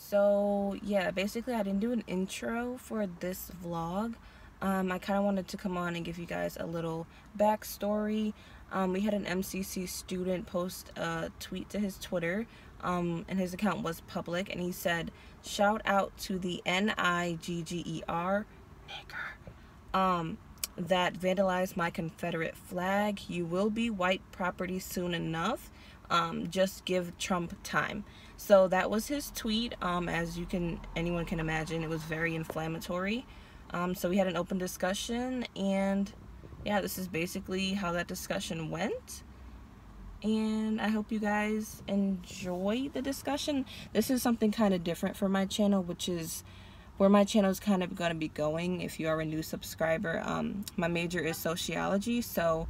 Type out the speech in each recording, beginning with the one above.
So yeah, basically I didn't do an intro for this vlog. I kind of wanted to come on and give you guys a little backstory. We had an MCC student post a tweet to his Twitter, and his account was public, and he said, "Shout out to the NIGGER nigger that vandalized my Confederate flag. You will be white property soon enough. Just give Trump time." So that was his tweet. As anyone can imagine, it was very inflammatory. So we had an open discussion, and yeah, this is basically how that discussion went. And I hope you guys enjoy the discussion. This is something kind of different for my channel, which is where my channel is kind of going to be going if you are a new subscriber. My major is sociology, so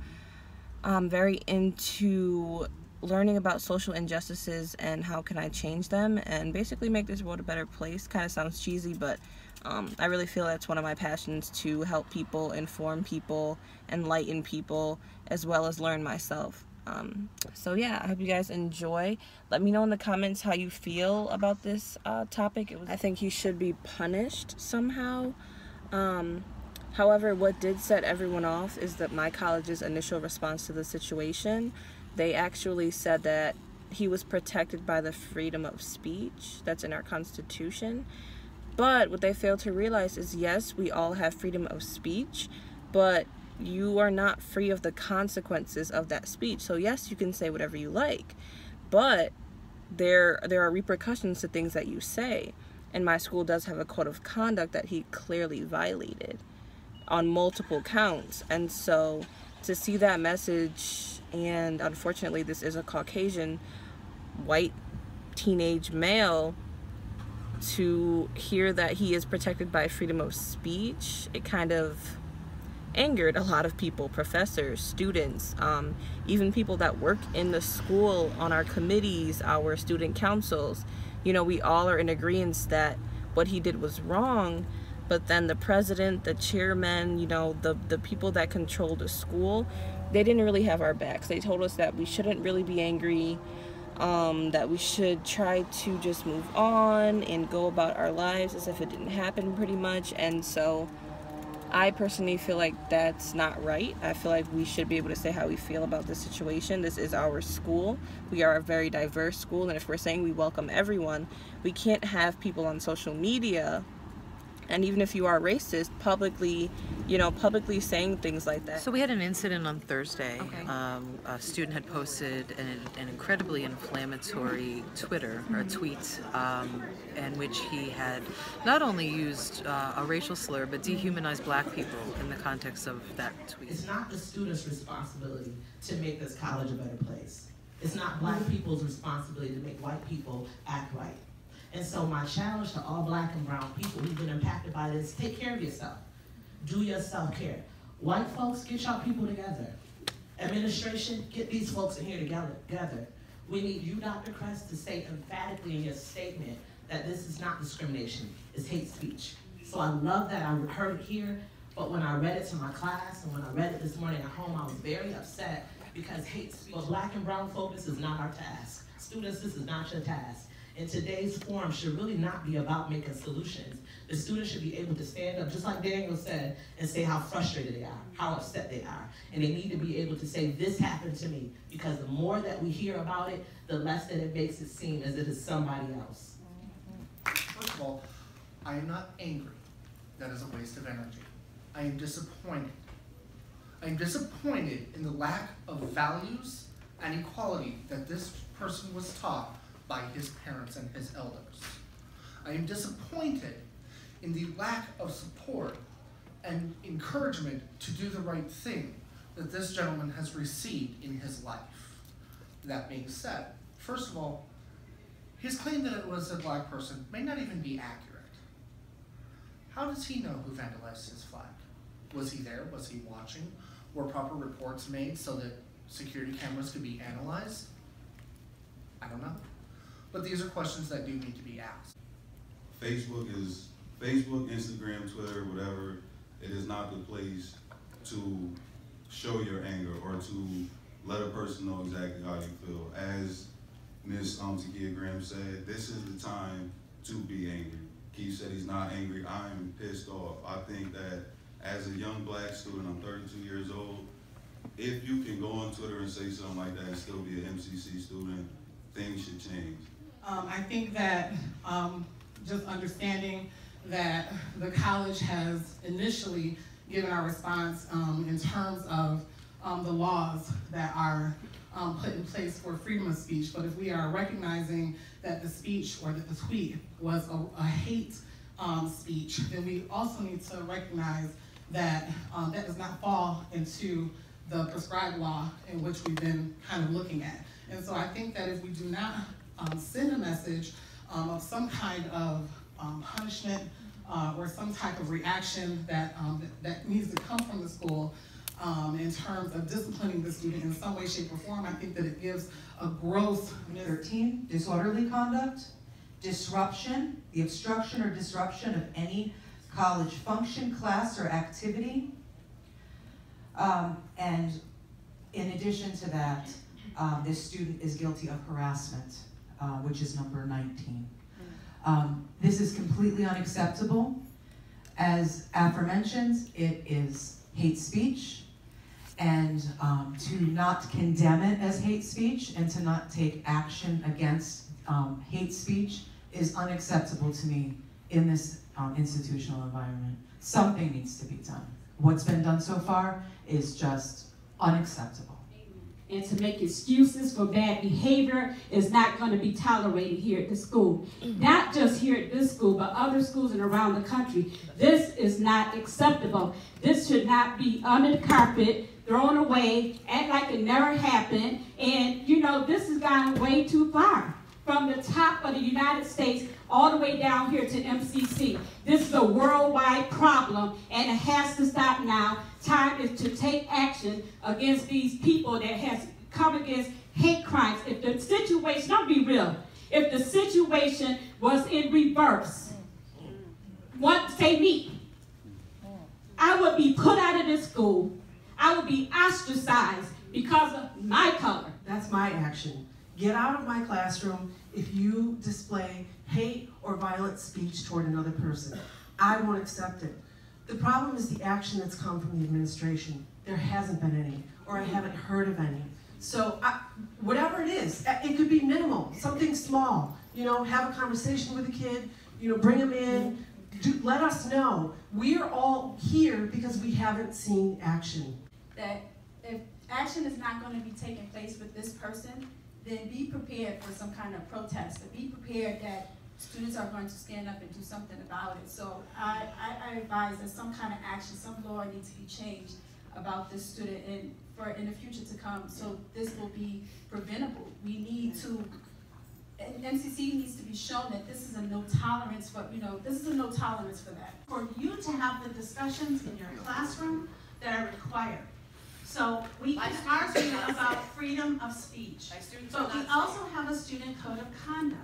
I'm very into learning about social injustices and how can I change them and basically make this world a better place. Kind of sounds cheesy, but I really feel that's one of my passions, to help people, inform people, enlighten people, as well as learn myself. So yeah, I hope you guys enjoy. Let me know in the comments how you feel about this topic. I think he should be punished somehow. However, what did set everyone off is that my college's initial response to the situation. They actually said that he was protected by the freedom of speech that's in our Constitution. But what they failed to realize is, yes, we all have freedom of speech, but you are not free of the consequences of that speech. So yes, you can say whatever you like, but there are repercussions to things that you say. And my school does have a code of conduct that he clearly violated on multiple counts. And so to see that message, and unfortunately this is a Caucasian white teenage male, to hear that he is protected by freedom of speech, it kind of angered a lot of people, professors, students, even people that work in the school, on our committees, our student councils. You know, we all are in agreement that what he did was wrong, but then the president, the chairman, you know, the people that control the school, they didn't really have our backs. They told us that we shouldn't really be angry, that we should try to just move on and go about our lives as if it didn't happen, pretty much. And so I personally feel like that's not right. I feel like we should be able to say how we feel about the situation. This is our school. We are a very diverse school, and if we're saying we welcome everyone, we can't have people on social media, and even if you are racist, publicly saying things like that. So we had an incident on Thursday. Okay. A student had posted an incredibly inflammatory Twitter or tweet in which he had not only used a racial slur but dehumanized black people in the context of that tweet. It's not the student's responsibility to make this college a better place. It's not black people's responsibility to make white people act right. And so my challenge to all black and brown people who've been impacted by this: take care of yourself. Do your self-care. White folks, get y'all people together. Administration, get these folks in here together. We need you, Dr. Kress, to say emphatically in your statement that this is not discrimination, it's hate speech. So I love that I heard it here, but when I read it to my class and when I read it this morning at home, I was very upset because hate speech for black and brown folks, this is not our task. Students, this is not your task. And today's forum should really not be about making solutions. The students should be able to stand up, just like Daniel said, and say how frustrated they are, how upset they are. And they need to be able to say, this happened to me. Because the more that we hear about it, the less that it makes it seem as if it's somebody else. First of all, I am not angry. That is a waste of energy. I am disappointed. I am disappointed in the lack of values and equality that this person was taught by his parents and his elders. I am disappointed in the lack of support and encouragement to do the right thing that this gentleman has received in his life. That being said, first of all, his claim that it was a black person may not even be accurate. How does he know who vandalized his flag? Was he there? Was he watching? Were proper reports made so that security cameras could be analyzed? I don't know. But these are questions that do need to be asked. Facebook, Instagram, Twitter, whatever, it is not the place to show your anger or to let a person know exactly how you feel. As Ms. Takia Graham said, this is the time to be angry. Keith said he's not angry. I'm pissed off. I think that as a young black student, I'm 32 years old, if you can go on Twitter and say something like that and still be an MCC student, things should change. I think that just understanding that the college has initially given our response in terms of the laws that are put in place for freedom of speech, but if we are recognizing that the speech or that the tweet was a hate speech, then we also need to recognize that that does not fall into the prescribed law in which we've been kind of looking at. And so I think that if we do not send a message of some kind of punishment or some type of reaction that, that needs to come from the school in terms of disciplining the student in some way, shape, or form, I think that it gives a gross... 13, disorderly conduct, disruption, the obstruction or disruption of any college function, class, or activity. And in addition to that, this student is guilty of harassment, which is number 19. This is completely unacceptable. As aforementioned, it is hate speech, and to not condemn it as hate speech and to not take action against hate speech is unacceptable to me in this institutional environment. Something needs to be done. What's been done so far is just unacceptable. And to make excuses for bad behavior is not going to be tolerated here at the school. Not just here at this school, but other schools and around the country. This is not acceptable. This should not be under the carpet, thrown away, act like it never happened. And, you know, this has gone way too far. From the top of the United States all the way down here to MCC. This is a worldwide problem, and it has to stop now. Time is to take action against these people that has come against hate crimes. If the situation, don't be real, if the situation was in reverse, say me, I would be put out of this school. I would be ostracized because of my color. That's my action. Get out of my classroom if you display hate or violent speech toward another person. I won't accept it. The problem is the action that's come from the administration. There hasn't been any, or I haven't heard of any. So whatever it is, it could be minimal, something small. You know, have a conversation with a kid, you know, bring them in, let us know. We are all here because we haven't seen action. That if action is not going to be taking place with this person, then be prepared for some kind of protest. And be prepared that students are going to stand up and do something about it. So I advise that some kind of action, some law needs to be changed about this student and for in the future to come, so this will be preventable. We need to, and MCC needs to be shown that this is a no tolerance for, you know, this is a no tolerance for that. For you to have the discussions in your classroom that are required. So we can argue about freedom of speech, but we also have a student code of conduct.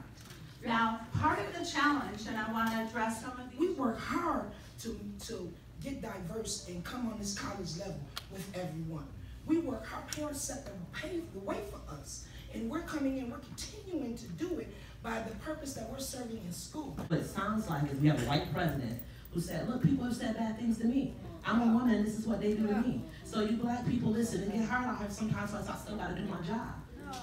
Now, part of the challenge, and I want to address some of these. We work hard to get diverse and come on this college level with everyone. We work hard, parents set the way for us. And we're coming in, we're continuing to do it by the purpose that we're serving in school. What it sounds like is we have a white president who said, look, people have said bad things to me. I'm a woman, this is what they do to me. So you black people listen and get hard on her sometimes, so I still gotta do my job.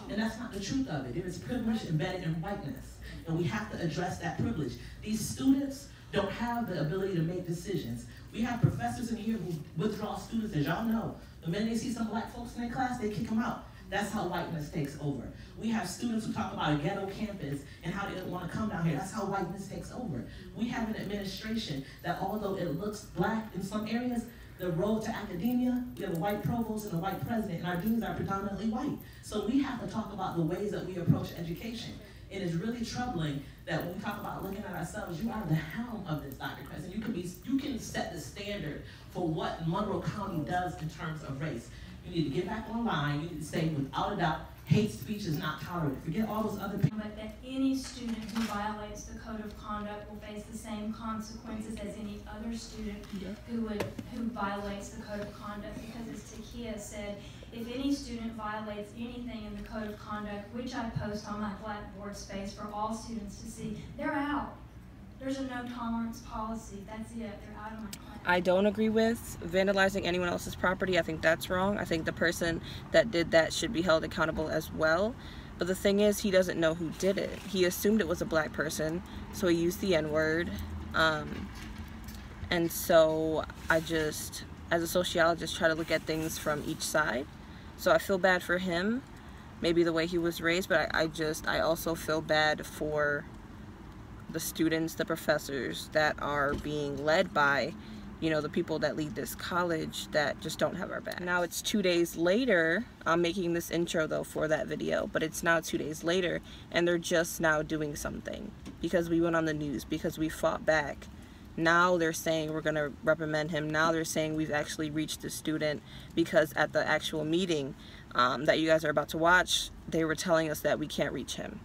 And that's not the truth of it. There is privilege embedded in whiteness. And we have to address that privilege. These students don't have the ability to make decisions. We have professors in here who withdraw students, as y'all know. The minute they see some black folks in their class, they kick them out. That's how whiteness takes over. We have students who talk about a ghetto campus and how they don't want to come down here. That's how whiteness takes over. We have an administration that, although it looks black in some areas, the road to academia, we have a white provost and a white president, and our deans are predominantly white. So we have to talk about the ways that we approach education. It is really troubling that when we talk about looking at ourselves, you are the helm of this, Dr. Crescent. You can set the standard for what Monroe County does in terms of race. You need to get back online. You need to say, without a doubt, hate speech is not tolerated. Forget all those other people. But that any student who violates the code of conduct will face the same consequences as any other student who violates the code of conduct. Because as Takia said, if any student violates anything in the code of conduct, which I post on my Blackboard space for all students to see, they're out. There's a no tolerance policy. That's it. They're out of my class. I don't agree with vandalizing anyone else's property. I think that's wrong. I think the person that did that should be held accountable as well. But the thing is, he doesn't know who did it. He assumed it was a black person, so he used the N-word. And so I just, as a sociologist, try to look at things from each side. So I feel bad for him, maybe the way he was raised, but I also feel bad for the students, the professors that are being led by, you know, the people that lead this college that just don't have our back. Now it's 2 days later. I'm making this intro though for that video, but it's now 2 days later and they're just now doing something because we went on the news, because we fought back. Now they're saying we're gonna reprimand him. Now they're saying we've actually reached the student, because at the actual meeting that you guys are about to watch, they were telling us that we can't reach him.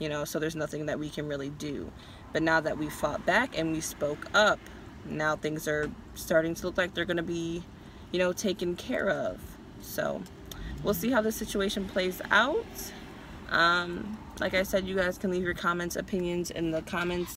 You know, so there's nothing that we can really do. But now that we fought back and we spoke up, now things are starting to look like they're going to be, you know, taken care of. So we'll see how this situation plays out. Like I said, you guys can leave your comments, opinions in the comments